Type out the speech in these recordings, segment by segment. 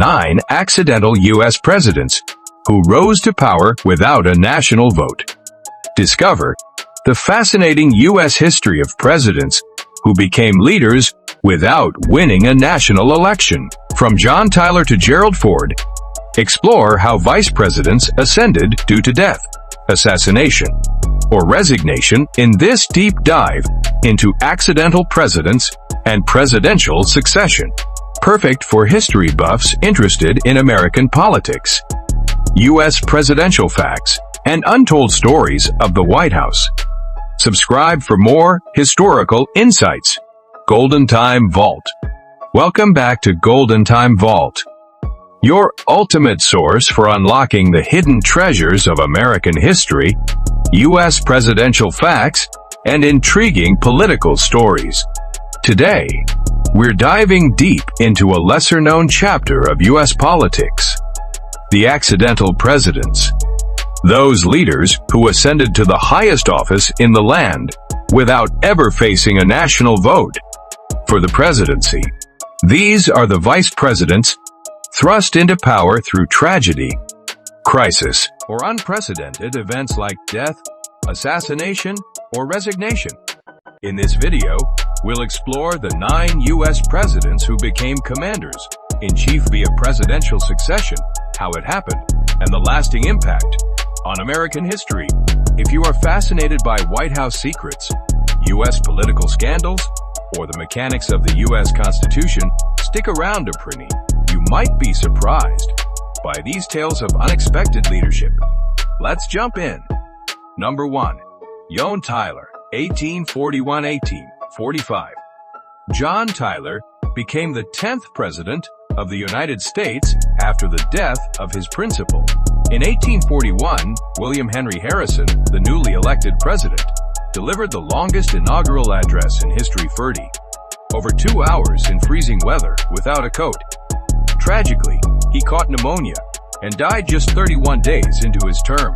9 accidental U.S. presidents who rose to power without a national vote. Discover the fascinating U.S. history of presidents who became leaders without winning a national election. From John Tyler to Gerald Ford, explore how vice presidents ascended due to death, assassination, or resignation in this deep dive into accidental presidents and presidential succession. Perfect for history buffs interested in American politics, U.S. presidential facts, and untold stories of the White House. Subscribe for more historical insights. GoldenTime Vault. Welcome back to GoldenTime Vault, your ultimate source for unlocking the hidden treasures of American history, U.S. presidential facts, and intriguing political stories. Today, we're diving deep into a lesser-known chapter of U.S. politics: the accidental presidents. Those leaders who ascended to the highest office in the land without ever facing a national vote for the presidency. These are the vice presidents thrust into power through tragedy, crisis, or unprecedented events like death, assassination, or resignation. In this video, we'll explore the 9 U.S. presidents who became commanders-in-chief via presidential succession, how it happened, and the lasting impact on American history. If you are fascinated by White House secrets, U.S. political scandals, or the mechanics of the U.S. Constitution, stick around, Aprini. You might be surprised by these tales of unexpected leadership. Let's jump in. Number 1. John Tyler, 1841-1845. John Tyler became the 10th President of the United States after the death of his principal. In 1841, William Henry Harrison, the newly elected president, delivered the longest inaugural address in history, over 2 hours in freezing weather without a coat. Tragically, he caught pneumonia and died just 31 days into his term.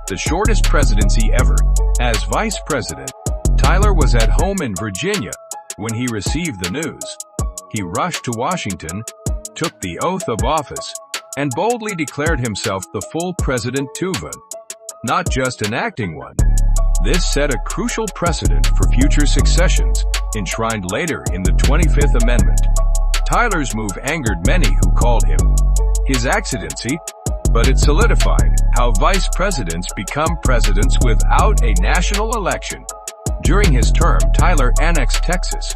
The shortest presidency ever. As vice president, Tyler was at home in Virginia when he received the news. He rushed to Washington, took the oath of office, and boldly declared himself the full President Tuvan, not just an acting one. This set a crucial precedent for future successions, enshrined later in the 25th Amendment. Tyler's move angered many who called him his accidency, but it solidified how vice presidents become presidents without a national election. During his term, Tyler annexed Texas,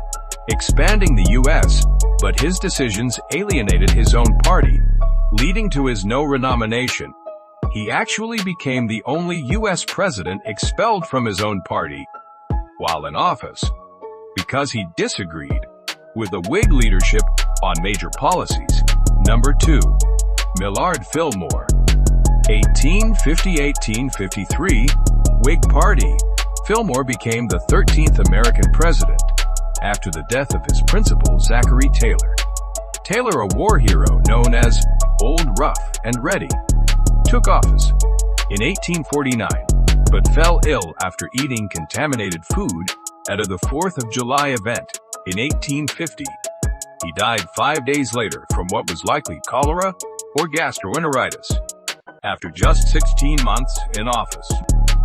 expanding the U.S., but his decisions alienated his own party, leading to his no renomination. He actually became the only U.S. president expelled from his own party while in office because he disagreed with the Whig leadership on major policies. Number 2. Millard Fillmore, 1850-1853, Whig Party. Fillmore became the 13th American president after the death of his principal, Zachary Taylor. Taylor, a war hero known as Old Rough and Ready, took office in 1849, but fell ill after eating contaminated food at the 4th of July event in 1850. He died 5 days later from what was likely cholera or gastroenteritis, after just 16 months in office.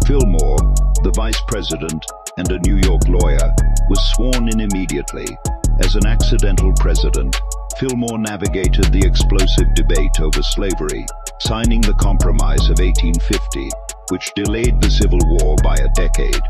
Fillmore, the vice president and a New York lawyer, was sworn in immediately. As an accidental president, Fillmore navigated the explosive debate over slavery, signing the Compromise of 1850, which delayed the Civil War by a decade,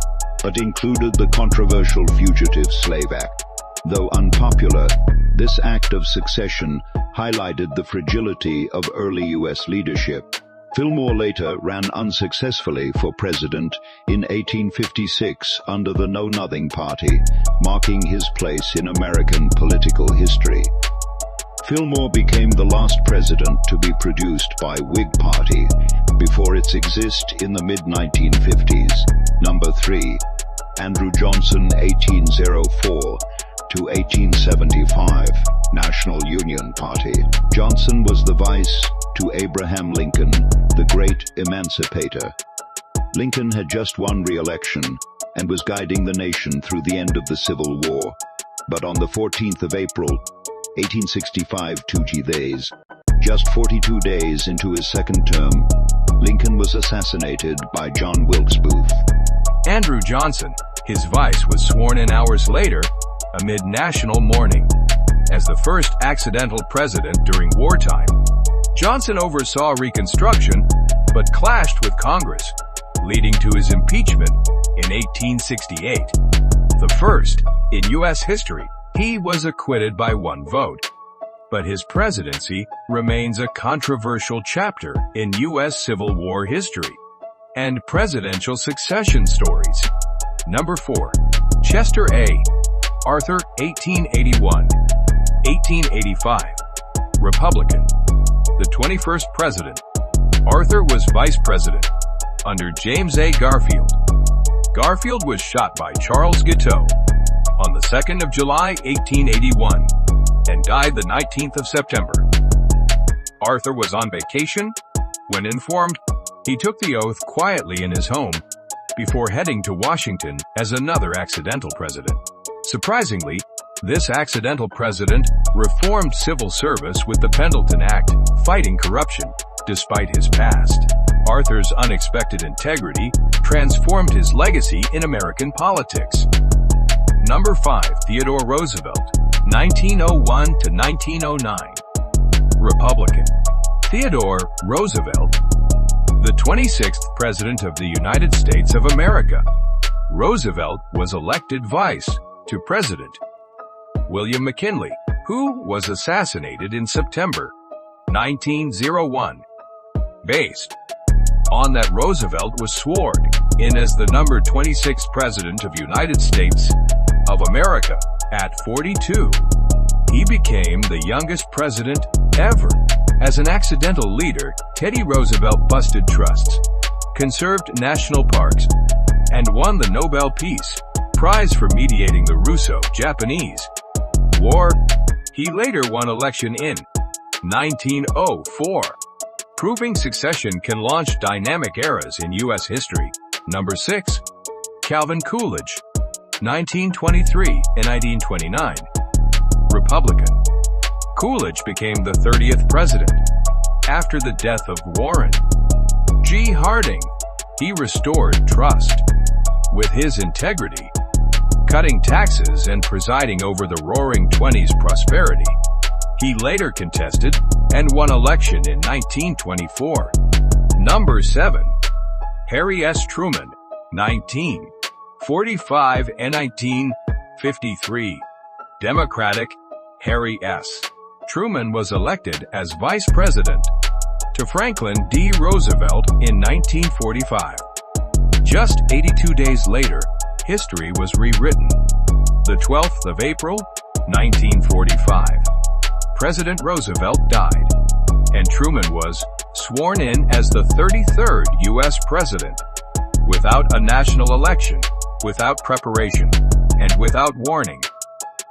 but included the controversial Fugitive Slave Act. Though unpopular, this act of succession highlighted the fragility of early U.S. leadership. Fillmore later ran unsuccessfully for president in 1856 under the Know Nothing Party, marking his place in American political history. Fillmore became the last president to be produced by Whig Party before its exist in the mid-1950s. Number 3. Andrew Johnson, 1804 to 1875, National Union Party. Johnson was the vice to Abraham Lincoln, the great emancipator. Lincoln had just won re-election and was guiding the nation through the end of the Civil War. But on the 14th of April, 1865, 2 days Just 42 days into his second term, Lincoln was assassinated by John Wilkes Booth. Andrew Johnson, his vice, was sworn in hours later amid national mourning as the first accidental president during wartime. Johnson oversaw Reconstruction but clashed with Congress, leading to his impeachment in 1868. The first in U.S. history, he was acquitted by one vote. But his presidency remains a controversial chapter in U.S. Civil War history and presidential succession stories. Number 4. Chester A. Arthur, 1881-1885. Republican. The 21st president. Arthur was vice president under James A. Garfield. Garfield was shot by Charles Guiteau on the 2nd of July, 1881, and died the 19th of September. Arthur was on vacation. When informed, he took the oath quietly in his home before heading to Washington as another accidental president. Surprisingly, this accidental president reformed civil service with the Pendleton Act, fighting corruption. Despite his past, Arthur's unexpected integrity transformed his legacy in American politics. Number 5. Theodore Roosevelt, 1901 to 1909. Republican. Theodore Roosevelt, the 26th President of the United States of America. Roosevelt was elected vice to President William McKinley, who was assassinated in September 1901. Based on that, Roosevelt was sworn in as the number 26th President of United States of America at 42. He became the youngest president ever. As an accidental leader, Teddy Roosevelt busted trusts, conserved national parks, and won the Nobel Peace Prize for mediating the Russo-Japanese War. He later won election in 1904. Proving succession can launch dynamic eras in U.S. history. Number 6. Calvin Coolidge, 1923 and 1929. Republican. Coolidge became the 30th president after the death of Warren G. Harding. He restored trust with his integrity, cutting taxes and presiding over the Roaring Twenties prosperity. He later contested and won election in 1924. Number 7. Harry S. Truman, 1945 and 1953. Democratic. Harry S. Truman was elected as vice president to Franklin D. Roosevelt in 1945. Just 82 days later, history was rewritten. The 12th of April, 1945. President Roosevelt died, and Truman was sworn in as the 33rd U.S. president, without a national election, without preparation, and without warning.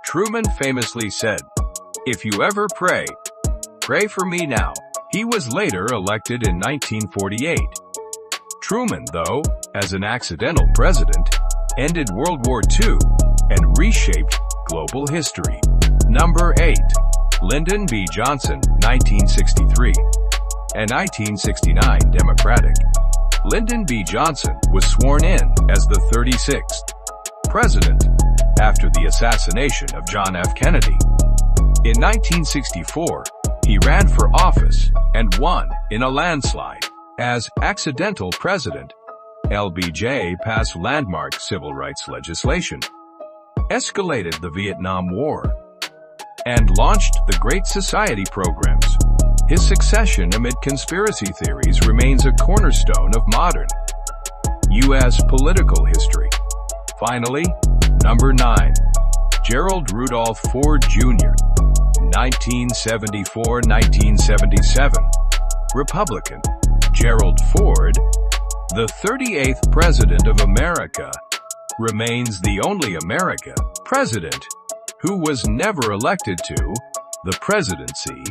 Truman famously said, "If you ever pray, pray for me now." He was later elected in 1948. Truman, though, as an accidental president, ended World War II and reshaped global history. Number 8. Lyndon B. Johnson, 1963 and 1969. Democratic. Lyndon B. Johnson was sworn in as the 36th president after the assassination of John F. Kennedy. In 1964, he ran for office and won in a landslide. As accidental president, LBJ passed landmark civil rights legislation, escalated the Vietnam War, and launched the Great Society programs. His succession amid conspiracy theories remains a cornerstone of modern U.S. political history. Finally, number 9. Gerald Rudolph Ford Jr., 1974-1977. Republican. Gerald Ford, the 38th President of America, remains the only American president who was never elected to the presidency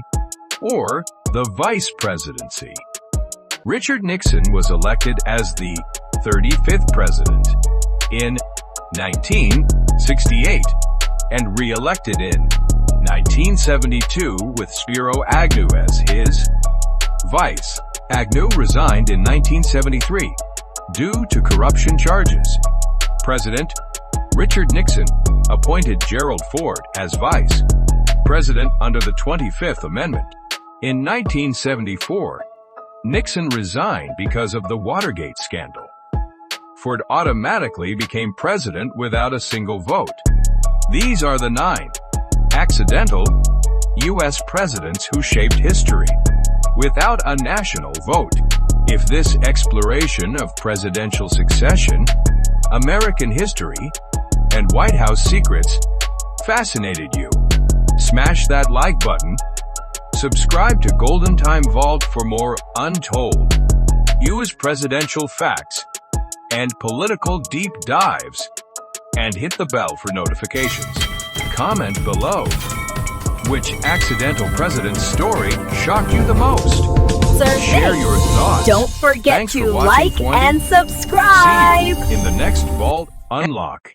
or the vice presidency. Richard Nixon was elected as the 35th president in 1968 and re-elected in 1972 with Spiro Agnew as his vice. Agnew resigned in 1973 due to corruption charges. President Richard Nixon appointed Gerald Ford as vice president under the 25th Amendment. In 1974, Nixon resigned because of the Watergate scandal. Ford automatically became president without a single vote. These are the 9 accidental U.S. presidents who shaped history without a national vote. If this exploration of presidential succession, American history, and White House secrets fascinated you, smash that like button, subscribe to GoldenTime Vault for more untold U.S. presidential facts and political deep dives, and hit the bell for notifications. Comment below which accidental president's story shocked you the most. Share your thoughts. Don't forget Thanks to for like watching and subscribe. See you in the next Vault Unlock.